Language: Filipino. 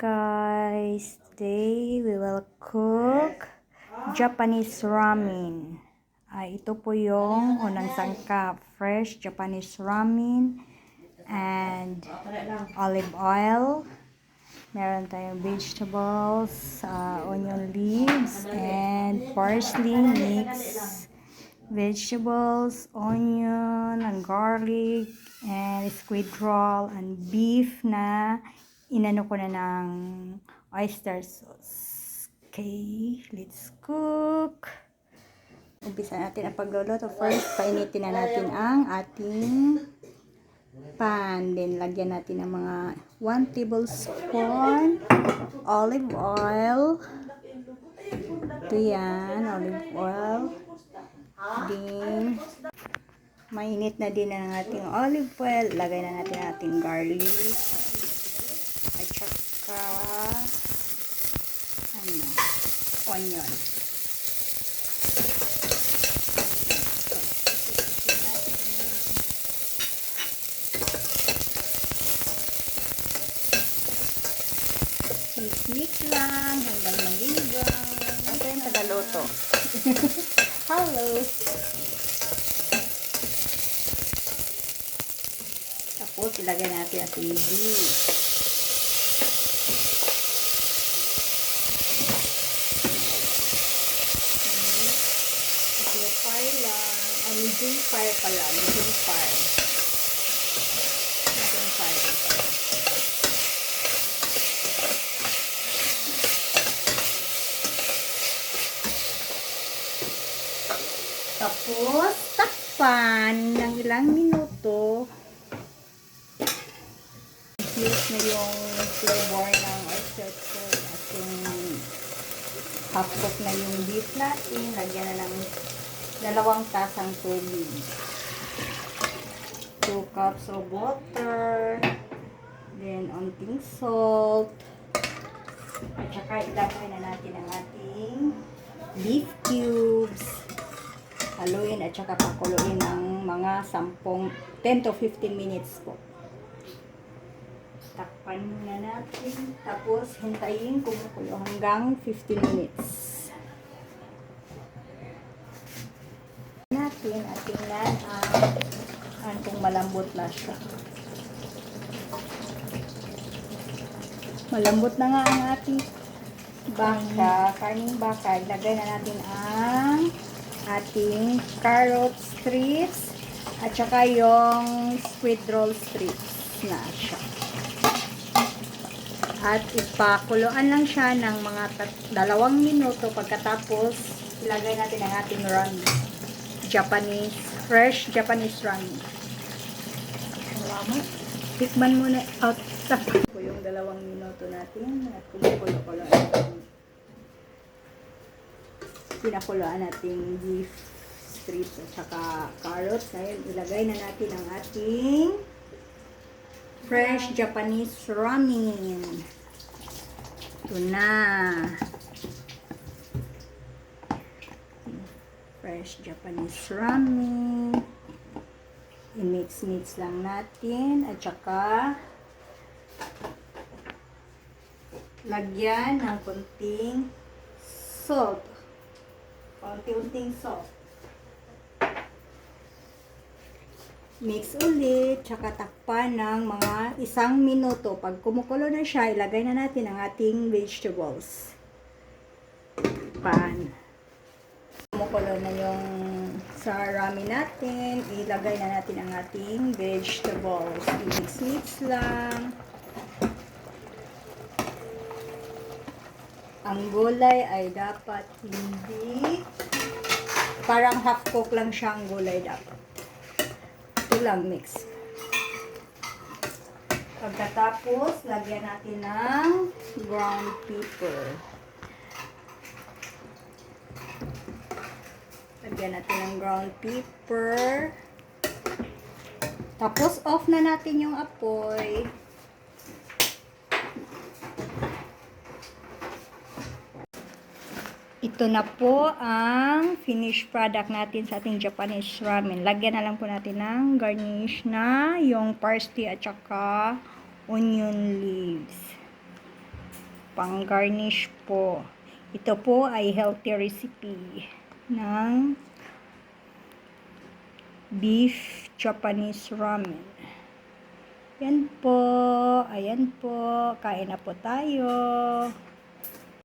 guys, today we will cook Japanese ramen. Ito po yung unang sangkap, fresh Japanese ramen and olive oil. Meron tayong vegetables, onion leaves and parsley mix. Vegetables, onion, and garlic, and squid roll, and beef na inano ko na ng oyster sauce. Okay, let's cook. Umpisa natin ang pagluluto. First, painitin na natin ang ating pan. Then, lagyan natin ng mga 1 tablespoon olive oil. Ito yan, olive oil. Din, mainit na din ang ating olive oil. Lagay na natin ang ating garlic at saka onion. Mix lang hanggang mag-brown. Ito yung tagaluto. Hello. Tapos, ilagay natin ang beef. Slow fire lang. Medium fire pala. Medium fire. Medium fire. Tapos, takpan ng ilang minuto. Mix na yung flavor ng oyster sauce at yung half cook na yung beef natin. Lagyan na ng 2 tasang tubig. 2 cups of water. Then, onting salt. At saka ilagay na natin ang ating beef cubes. Haluin at saka pakuluin ng mga 10 to 15 minutes po. Takpan muna natin. Tapos, hintayin kumukulo hanggang 15 minutes. Natin at tingnan kung malambot na siya. Malambot na nga ang ating baka, karning baka. Ilagay na natin ang ating carrot strips at saka yung squid roll strips na siya. At ipakuluan lang siya ng mga 2 minuto. Pagkatapos, ilagay natin ang ating ramen. Fresh Japanese ramen. Salamat. Tikman muna out. Po yung 2 minuto natin at kumukulo-kulo natin. Pinakuluan natin beef strips at saka carrots. Ngayon, ilagay na natin ang ating fresh Japanese ramen. Ito na. Fresh Japanese ramen. I-mix lang natin. At saka lagyan ng konting salt. Konti-unting salt. Mix ulit, tsaka takpan ng mga 1 minuto. Pag kumukulo na siya, ilagay na natin ang ating vegetables. Pan. Kumukulo na yung sa ramen natin, ilagay na natin ang ating vegetables. I-mix lang. Ang gulay ay dapat hindi, parang half cook lang siya ang gulay dapat. Ito lang, mix. Pagkatapos, lagyan natin ng ground pepper. Lagyan natin ng ground pepper. Tapos, off na natin yung apoy. Ito na po ang finished product natin sa ating Japanese ramen. Lagyan na lang po natin ng garnish na yung parsley at saka onion leaves. pang garnish po. Ito po ay healthy recipe ng beef Japanese ramen. Yan po, ayan po, kain na po tayo.